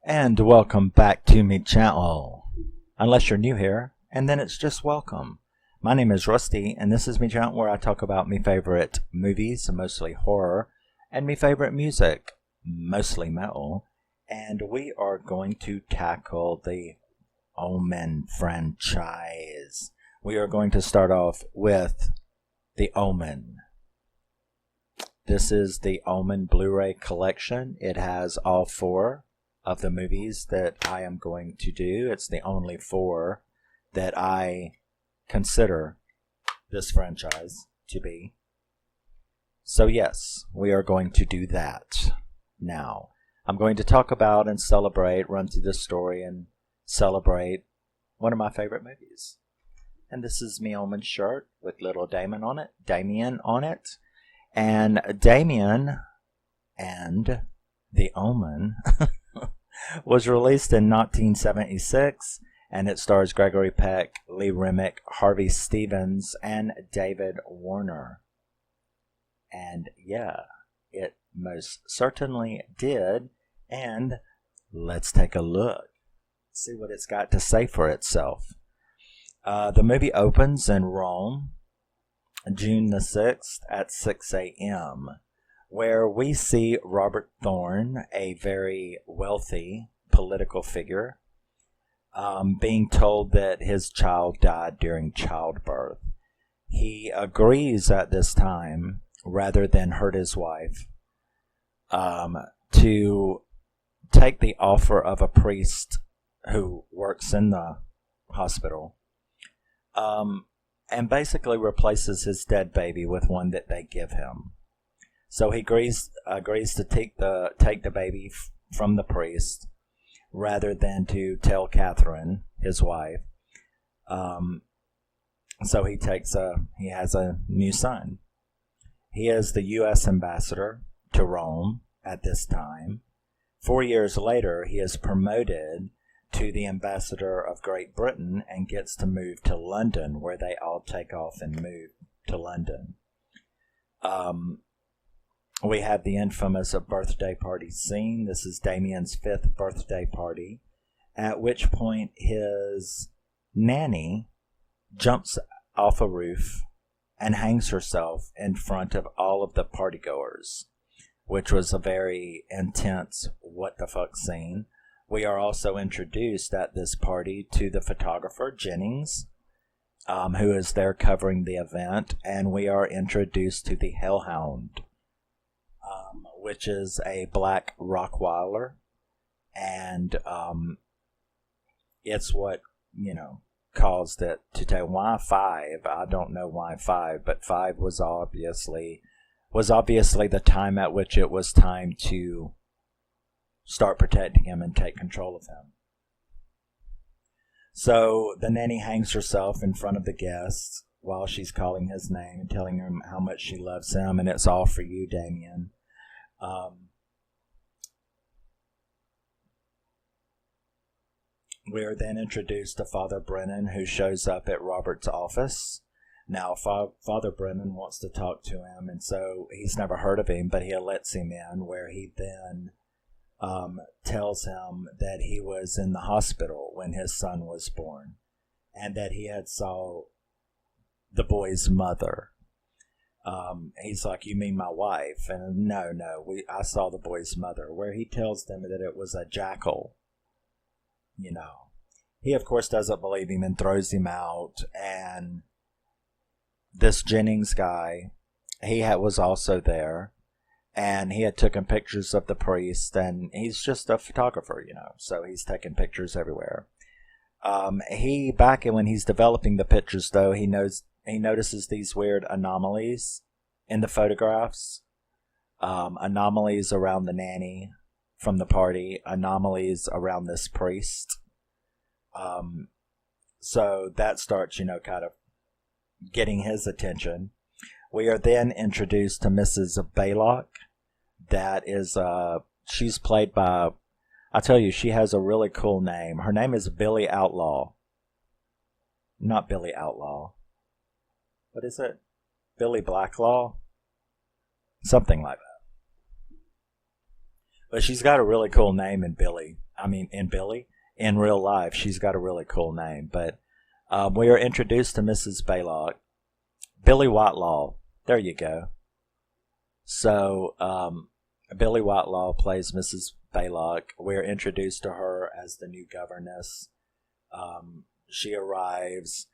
And welcome back to me channel. Unless you're new here, and then it's just welcome. My name is Rusty, and this is me channel where I talk about me favorite movies, mostly horror, and me favorite music, mostly metal. And we are going to tackle the Omen franchise. We are going to start off with the Omen. This is the Omen Blu-ray collection. It has all four of the movies that I am going to do. It's the only four that I consider this franchise to be. So yes, we are going to do that now. I'm going to talk about and celebrate, run through the story and celebrate one of my favorite movies. And this is me Omen shirt with little Damien on it. And Damien and the Omen was released in 1976, and it stars Gregory Peck, Remick, Harvey Stevens, and David Warner. And yeah, it most certainly did. And let's take a look, see what it's got to say for itself. The movie opens in Rome, June the 6th at 6 a.m., where we see Robert Thorne, a very wealthy political figure, being told that his child died during childbirth. He agrees at this time, rather than hurt his wife, to take the offer of a priest who works in the hospital, and basically replaces his dead baby with one that they give him. So he agrees to take the baby from the priest, rather than to tell Catherine, his wife. So he has a new son. He is the U.S. ambassador to Rome at this time. 4 years later, he is promoted to the ambassador of Great Britain and gets to move to London, where they all take off and move to London. We have the infamous birthday party scene. This is Damien's 5th birthday party, at which point his nanny jumps off a roof and hangs herself in front of all of the partygoers, which was a very intense what the fuck scene. We are also introduced at this party to the photographer, Jennings, who is there covering the event, and we are introduced to the Hellhound, which is a black Rottweiler, and it's what, caused it to take. Why 5? I don't know why 5, but 5 was obviously the time at which it was time to start protecting him and take control of him. So the nanny hangs herself in front of the guests while she's calling his name and telling him how much she loves him, and it's all for you, Damien. We are then introduced to Father Brennan, who shows up at Robert's office. Now, Father Brennan wants to talk to him, and so he's never heard of him, but he lets him in, where he then tells him that he was in the hospital when his son was born, and that he had saw the boy's mother. He's like, you mean my wife? And no, I saw the boy's mother, where he tells them that it was a jackal. He of course doesn't believe him and throws him out. And this Jennings guy, was also there, and he had taken pictures of the priest, and he's just a photographer, so he's taking pictures everywhere. When he's developing the pictures, though, he notices these weird anomalies in the photographs. Anomalies around the nanny from the party, anomalies around this priest. So that starts, kind of getting his attention. We are then introduced to Mrs. Baylock. That is, she's played by, I tell you, she has a really cool name. Her name is Billie Outlaw. Not Billie Outlaw. What is it? Billie Blacklaw? Something like that. But she's got a really cool name in Billie. I mean, in Billie. In real life, she's got a really cool name. But we are introduced to Mrs. Baylock. Billie Whitelaw. There you go. So, Billie Whitelaw plays Mrs. Baylock. We're introduced to her as the new governess. She arrives.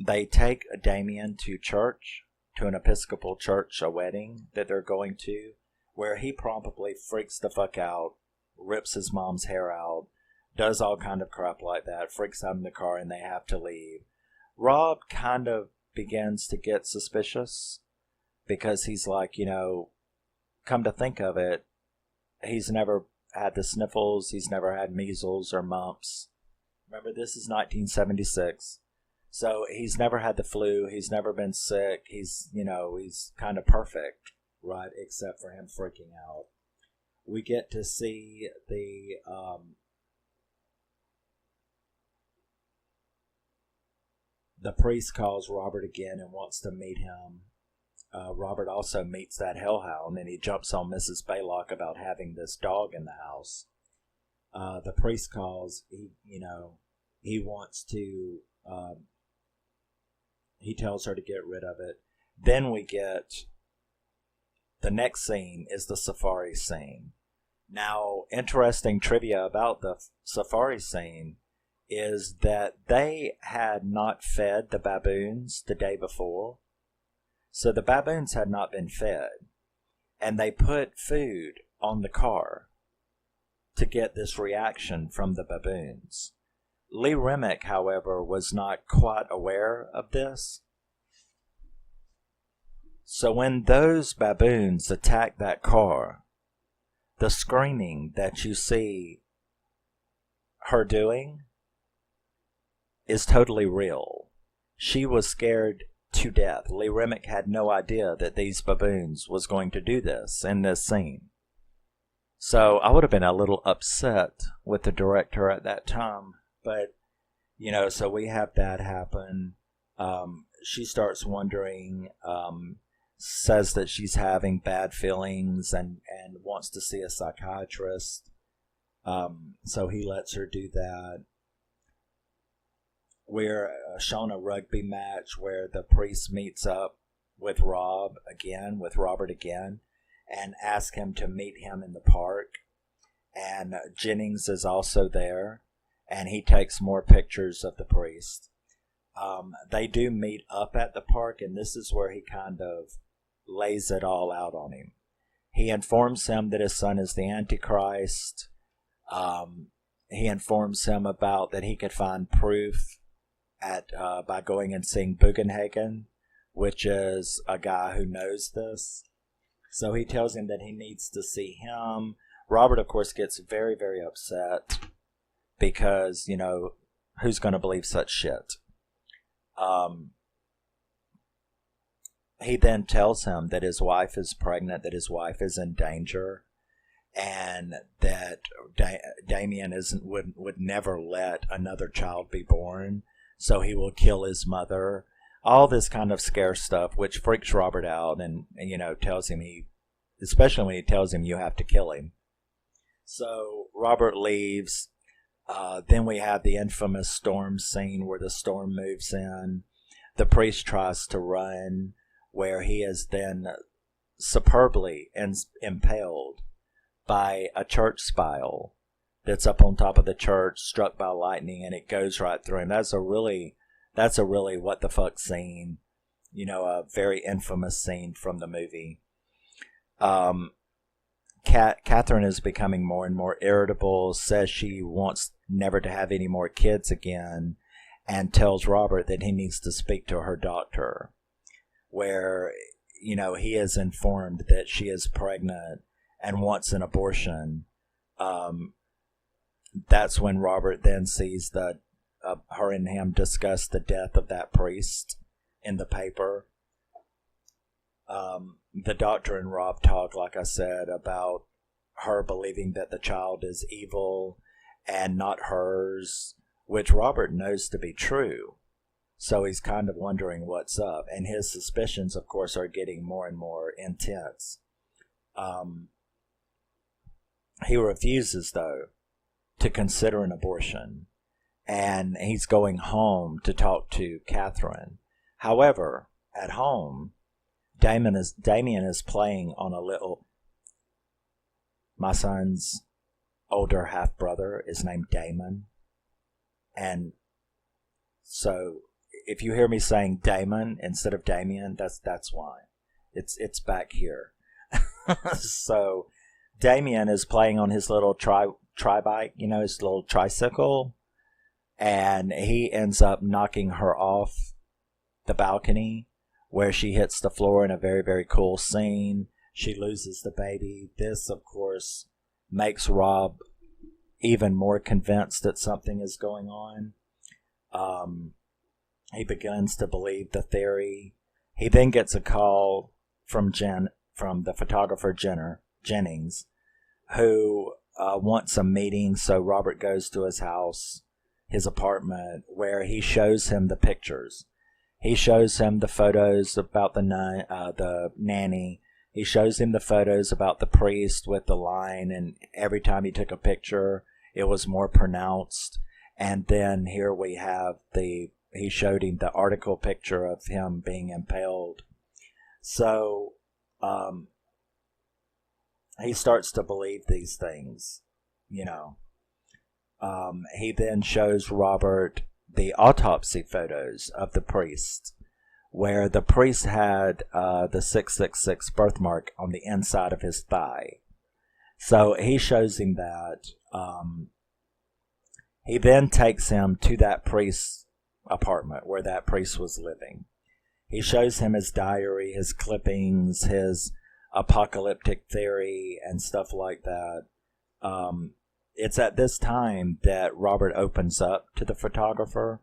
They take Damien to church, to an Episcopal church, a wedding that they're going to, where he promptly freaks the fuck out, rips his mom's hair out, does all kind of crap like that, freaks out in the car, and they have to leave. Rob kind of begins to get suspicious because he's like, come to think of it, he's never had the sniffles, he's never had measles or mumps. Remember, this is 1976. So he's never had the flu, he's never been sick, he's kind of perfect, right, except for him freaking out. We get to see the priest calls Robert again and wants to meet him. Robert also meets that hellhound, and he jumps on Mrs. Baylock about having this dog in the house. The priest calls. He wants to. He tells her to get rid of it. Then we get the next scene is the safari scene. Now, interesting trivia about the safari scene is that they had not fed the baboons the day before. So the baboons had not been fed. And they put food on the car to get this reaction from the baboons. Lee Remick, however, was not quite aware of this. So when those baboons attacked that car, the screaming that you see her doing is totally real. She was scared to death. Lee Remick had no idea that these baboons was going to do this in this scene. So I would have been a little upset with the director at that time. But, so we have that happen. She starts wondering, says that she's having bad feelings and wants to see a psychiatrist. So he lets her do that. We're shown a rugby match where the priest meets up with Robert again, and asks him to meet him in the park. And Jennings is also there, and he takes more pictures of the priest. They do meet up at the park, and this is where he kind of lays it all out on him. He informs him that his son is the Antichrist. He informs him about that he could find proof by going and seeing Bugenhagen, which is a guy who knows this. So he tells him that he needs to see him. Robert, of course, gets very, very upset because, who's going to believe such shit? He then tells him that his wife is pregnant, that his wife is in danger, and that Damien would never let another child be born, so he will kill his mother. All this kind of scare stuff, which freaks Robert out, and tells him especially when he tells him you have to kill him. So Robert leaves. Then we have the infamous storm scene where the storm moves in. The priest tries to run, where he is then superbly impaled by a church spile that's up on top of the church, struck by lightning, and it goes right through him. That's a really what the fuck scene, a very infamous scene from the movie. Catherine is becoming more and more irritable, says she wants never to have any more kids again, and tells Robert that he needs to speak to her doctor, where, he is informed that she is pregnant and wants an abortion. That's when Robert then sees that her and him discuss the death of that priest in the paper. The doctor and Rob talk, like I said, about her believing that the child is evil and not hers, which Robert knows to be true. So he's kind of wondering what's up. And his suspicions, of course, are getting more and more intense. He refuses, though, to consider an abortion, and he's going home to talk to Catherine. However, at home, Damien is playing on a little. My son's older half brother is named Damon, and so if you hear me saying Damon instead of Damien, that's why. It's back here. So Damien is playing on his little tri-bike, his little tricycle, and he ends up knocking her off the balcony, where she hits the floor in a very, very cool scene. She loses the baby. This, of course, makes Rob even more convinced that something is going on. He begins to believe the theory. He then gets a call from the photographer Jennings, who wants a meeting. So Robert goes to his house, his apartment, where he shows him the pictures. He shows him the photos about the nanny. He shows him the photos about the priest with the line, and every time he took a picture, it was more pronounced. And then here we have he showed him the article picture of him being impaled. So he starts to believe these things, He then shows Robert the autopsy photos of the priest, where the priest had the 666 birthmark on the inside of his thigh. So he shows him that. He then takes him to that priest's apartment where that priest was living. He shows him his diary, his clippings, his apocalyptic theory, and stuff like that. It's at this time that Robert opens up to the photographer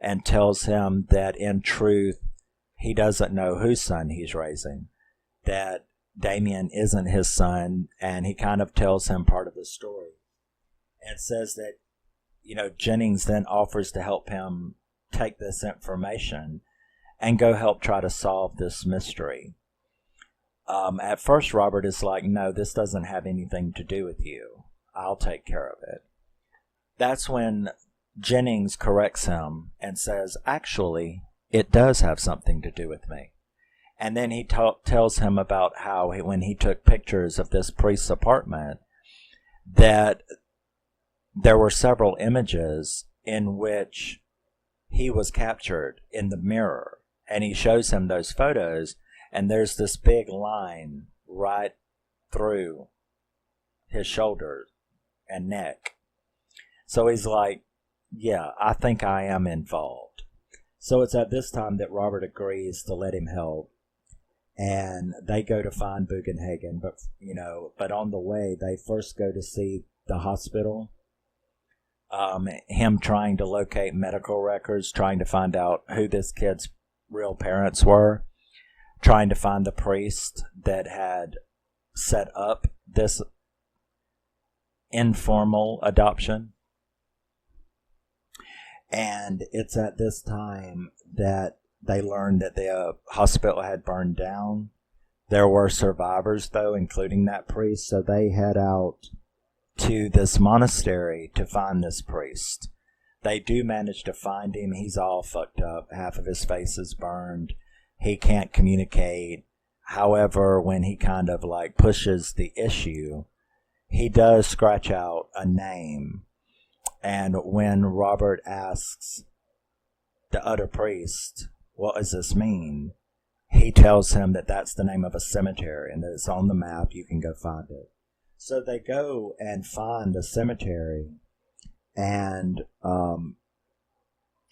and tells him that in truth, he doesn't know whose son he's raising, that Damien isn't his son, and he kind of tells him part of the story. And says that, Jennings then offers to help him take this information and go help try to solve this mystery. At first, Robert is like, no, this doesn't have anything to do with you. I'll take care of it. That's when Jennings corrects him and says, actually, it does have something to do with me. And then he tells him about how when he took pictures of this priest's apartment, that there were several images in which he was captured in the mirror. And he shows him those photos, and there's this big line right through his shoulders and neck. So he's like, yeah, I think I am involved. So it's at this time that Robert agrees to let him help, and they go to find Bugenhagen, but on the way they first go to see the hospital. Him trying to locate medical records, trying to find out who this kid's real parents were, trying to find the priest that had set up this informal adoption. And it's at this time that they learned that the hospital had burned down. There were survivors, though, including that priest, so they head out to this monastery to find this priest. They do manage to find him. He's all fucked up. Half of his face is burned. He can't communicate. However, when he kind of pushes the issue, he does scratch out a name. And when Robert asks the other priest, what does this mean? He tells him that that's the name of a cemetery and that it's on the map. You can go find it. So they go and find the cemetery, and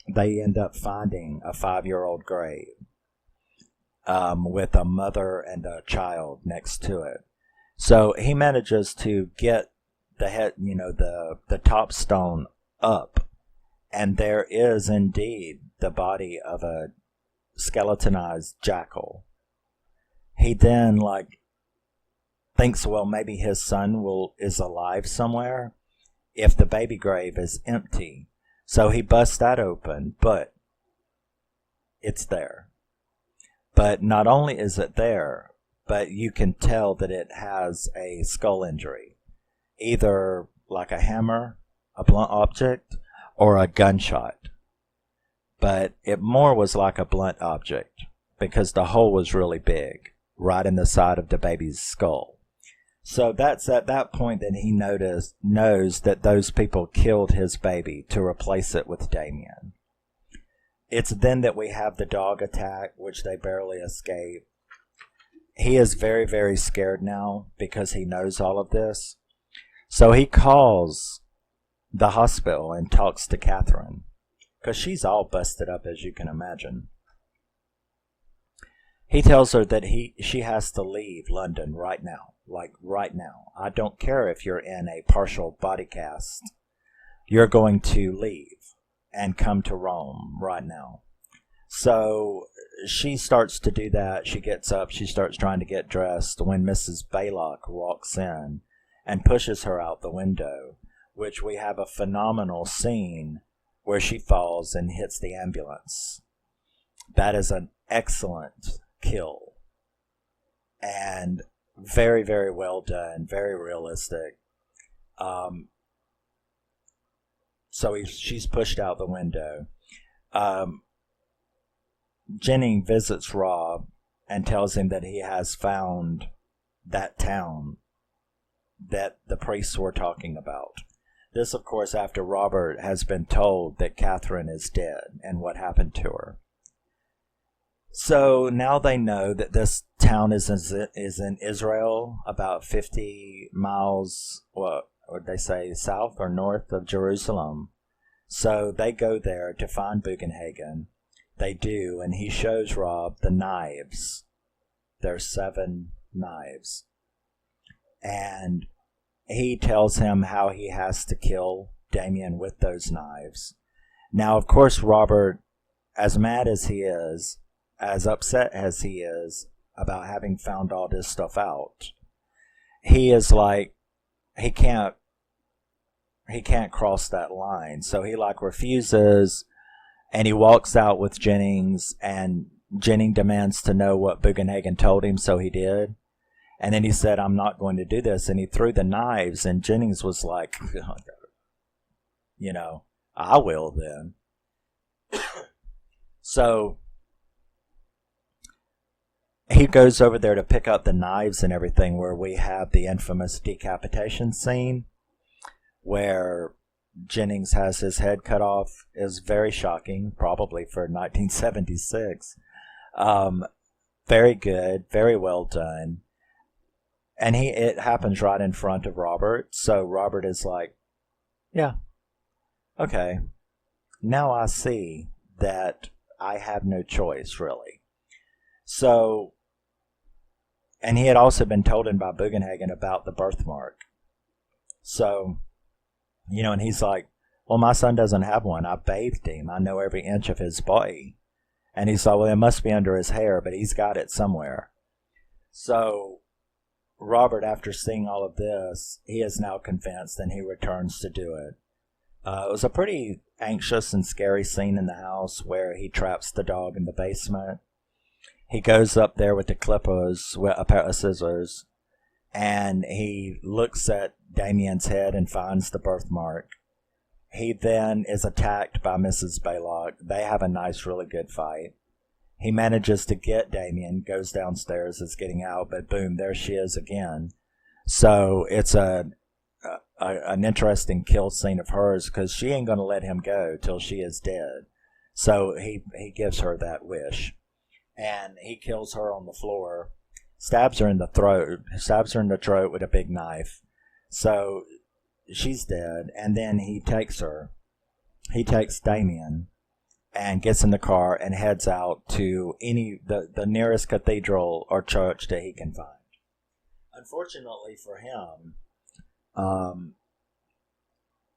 they end up finding a 5-year-old grave with a mother and a child next to it. So he manages to get the head, the top stone up, and there is indeed the body of a skeletonized jackal. He then thinks, well, maybe his son is alive somewhere if the baby grave is empty. So he busts that open, but it's there. But not only is it there, but you can tell that it has a skull injury. either like a hammer, a blunt object, or a gunshot. But it more was like a blunt object because the hole was really big, right in the side of the baby's skull. So that's at that point that he knows that those people killed his baby to replace it with Damien. It's then that we have the dog attack, which they barely escape. He is very, very scared now because he knows all of this. So he calls the hospital and talks to Catherine, because she's all busted up, as you can imagine. He tells her that she has to leave London right now. Like, right now. I don't care if you're in a partial body cast. You're going to leave and come to Rome right now. So she starts to do that. She gets up. She starts trying to get dressed when Mrs. Baylock walks in and pushes her out the window, which we have a phenomenal scene where she falls and hits the ambulance. That is an excellent kill. And very, very well done. Very realistic. So she's pushed out the window. Jennings visits Rob and tells him that he has found that town that the priests were talking about. This, of course, after Robert has been told that Catherine is dead and what happened to her. So now they know that this town is in Israel, about 50 miles, what would they say, south or north of Jerusalem. So they go there to find Bugenhagen. They do, and he shows Rob the knives. There's 7 knives. And he tells him how he has to kill Damien with those knives. Now, of course, Robert, as mad as he is, as upset as he is about having found all this stuff out, he is like, he can't cross that line. So he like refuses, and he walks out with Jennings, and Jennings demands to know what Bugenhagen told him, so he did. And then he said, I'm not going to do this. And he threw the knives, and Jennings was like, I will then. So he goes over there to pick up the knives and everything, where we have the infamous decapitation scene where Jennings has his head cut off. Is very shocking, probably for 1976. Very good, very well done. And it happens right in front of Robert. So Robert is like, yeah, okay. Now I see that I have no choice, really. So, and he had also been told in by Bugenhagen about the birthmark. So, and he's like, well, my son doesn't have one. I bathed him. I know every inch of his body. And he's like, well, it must be under his hair, but he's got it somewhere. So Robert, after seeing all of this, he is now convinced, and he returns to do it. It was a pretty anxious and scary scene in the house where he traps the dog in the basement. He goes up there with the clippers, with a pair of scissors, and he looks at Damien's head and finds the birthmark. He then is attacked by Mrs. Baylock. They have a nice, really good fight. He manages to get Damien, goes downstairs, is getting out, but boom, there she is again. So it's an interesting kill scene of hers, because she ain't going to let him go till she is dead. So he gives her that wish. And he kills her on the floor, stabs her in the throat with a big knife. So she's dead, and then he takes Damien, and gets in the car and heads out to the nearest cathedral or church that he can find. Unfortunately for him,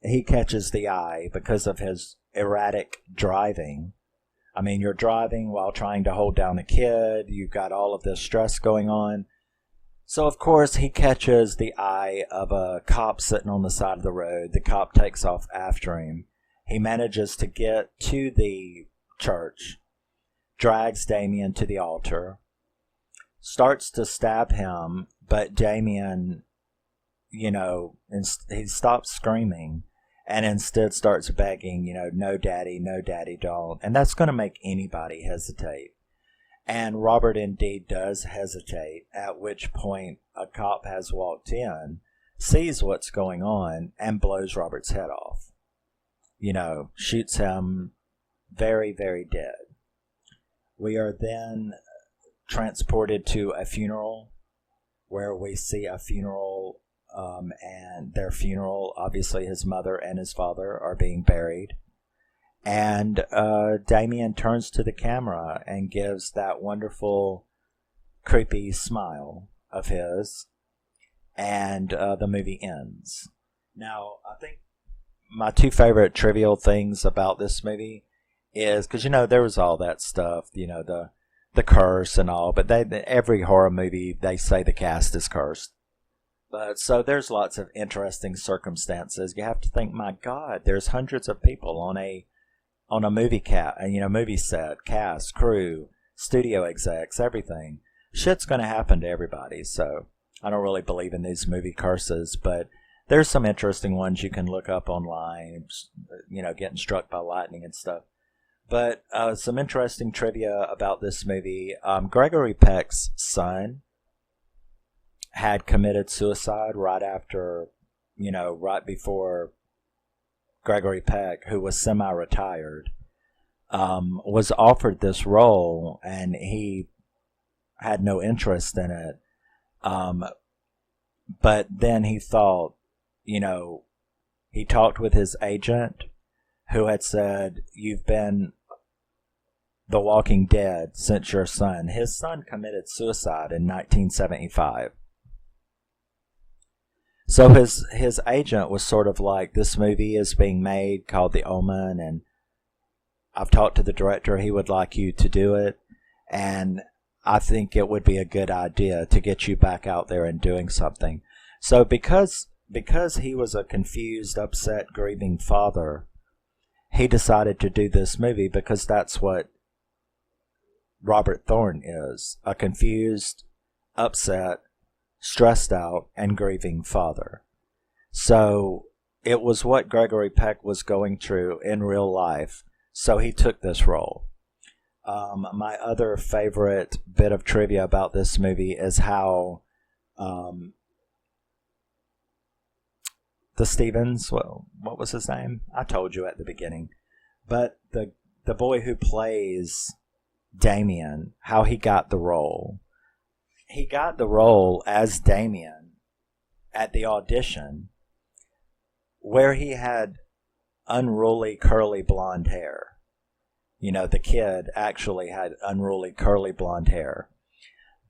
he catches the eye because of his erratic driving. I mean, you're driving while trying to hold down a kid. You've got all of this stress going on. So, of course, he catches the eye of a cop sitting on the side of the road. The cop takes off after him. He manages to get to the church, drags Damien to the altar, starts to stab him, but Damien, he stops screaming and instead starts begging, no daddy, don't. And that's going to make anybody hesitate. And Robert indeed does hesitate, at which point a cop has walked in, sees what's going on, and blows Robert's head off. Shoots him very, very dead. We are then transported to a funeral where we see a funeral, and their funeral, obviously his mother and his father are being buried. And Damien turns to the camera and gives that wonderful, creepy smile of his, and the movie ends. Now, I think my two favorite trivial things about this movie is, because, there was all that stuff, the curse and all, but every horror movie, they say the cast is cursed. But so there's lots of interesting circumstances. You have to think, my God, there's hundreds of people on a movie set, cast, crew, studio execs, everything. Shit's going to happen to everybody, so I don't really believe in these movie curses, but there's some interesting ones you can look up online, getting struck by lightning and stuff. But some interesting trivia about this movie. Gregory Peck's son had committed suicide right before Gregory Peck, who was semi-retired, was offered this role, and he had no interest in it. But then he thought, he talked with his agent, who had said, "You've been The Walking Dead since your son." His son committed suicide in 1975. So his agent was sort of like, this movie is being made called The Omen, and I've talked to the director, he would like you to do it, and I think it would be a good idea to get you back out there and doing something. So because he was a confused, upset, grieving father, he decided to do this movie because that's what Robert Thorne is, a confused, upset, stressed out, and grieving father. So it was what Gregory Peck was going through in real life, so he took this role. My other favorite bit of trivia about this movie is how the Stevens, what was his name? I told you at the beginning. But the boy who plays Damien, how he got the role. He got the role as Damien at the audition, where he had unruly curly blonde hair. The kid actually had unruly curly blonde hair.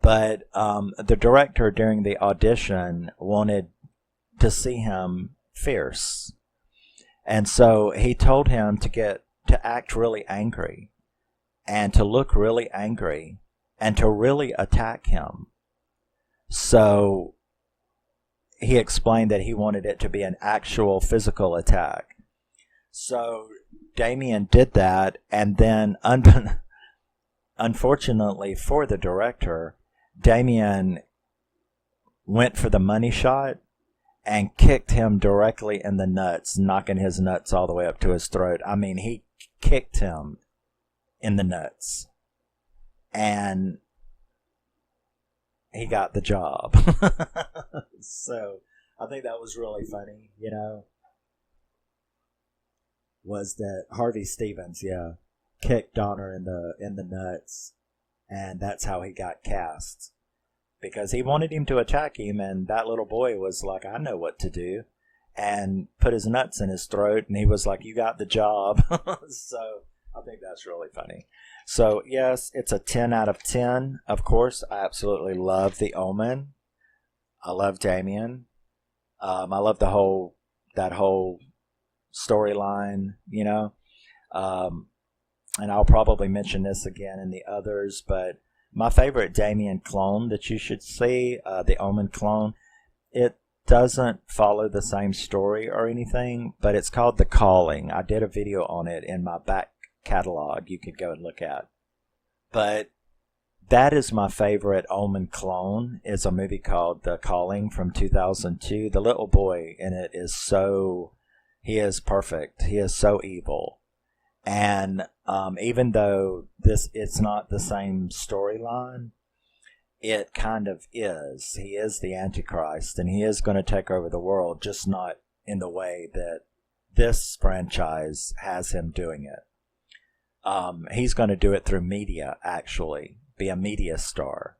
But the director during the audition wanted to see him fierce. And so he told him to act really angry and to look really angry and to really attack him. So he explained that he wanted it to be an actual physical attack. So Damien did that, and then unfortunately for the director, Damien went for the money shot and kicked him directly in the nuts, knocking his nuts all the way up to his throat. I mean, he kicked him in the nuts. And he got the job. So I think that was really funny, was that Harvey Stevens, kicked Donner in the nuts, and that's how he got cast. Because he wanted him to attack him, and that little boy was like, I know what to do, and put his nuts in his throat, and he was like, you got the job. So I think that's really funny. So yes, it's a 10 out of 10. Of course, I absolutely love The Omen. I love Damien. I love that whole storyline, and I'll probably mention this again in the others, but my favorite Damien clone that you should see, the Omen clone, it doesn't follow the same story or anything, but it's called The Calling. I did a video on it in my back catalog you could go and look at. But That is my favorite Omen clone. Is a movie called The Calling from 2002. The little boy in it is he is perfect. He is so evil. And even though it's not the same storyline, it kind of is. He is the Antichrist, and he is going to take over the world, just not in the way that this franchise has him doing it. He's going to do it through media, actually, be a media star,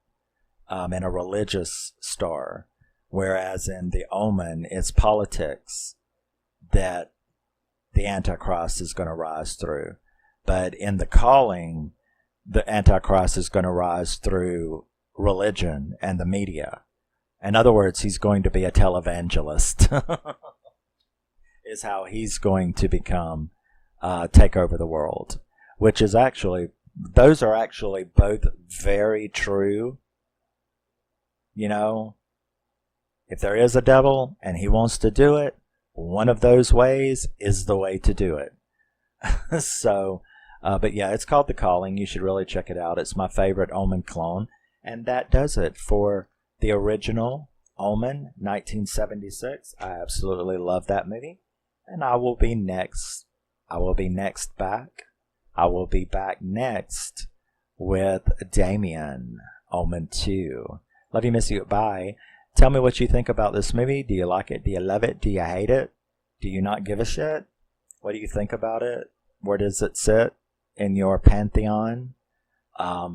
and a religious star, whereas in The Omen, it's politics that the Antichrist is going to rise through. But in The Calling, the Antichrist is going to rise through religion and the media. In other words, he's going to be a televangelist, is how he's going to become, take over the world. Which is actually, those are actually both very true. You know, if there is a devil and he wants to do it, one of those ways is the way to do it. So, but yeah, it's called The Calling. You should really check it out. It's my favorite Omen clone. And that does it for the original Omen, 1976. I absolutely love that movie. And I will be next back. I will be back next with Damien, Omen 2. Love you, miss you. Bye. Tell me what you think about this movie. Do you like it? Do you love it? Do you hate it? Do you not give a shit? What do you think about it? Where does it sit in your pantheon? I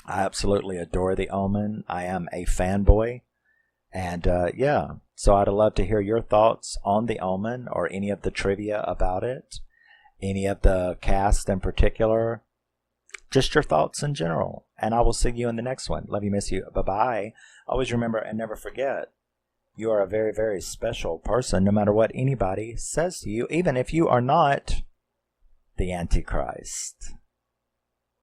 absolutely adore The Omen. I am a fanboy. And yeah, so I'd love to hear your thoughts on The Omen or any of the trivia about it. Any of the cast in particular, just your thoughts in general. And I will see you in the next one. Love you, miss you. Bye-bye. Always remember and never forget, you are a very, very special person, no matter what anybody says to you, even if you are not the Antichrist.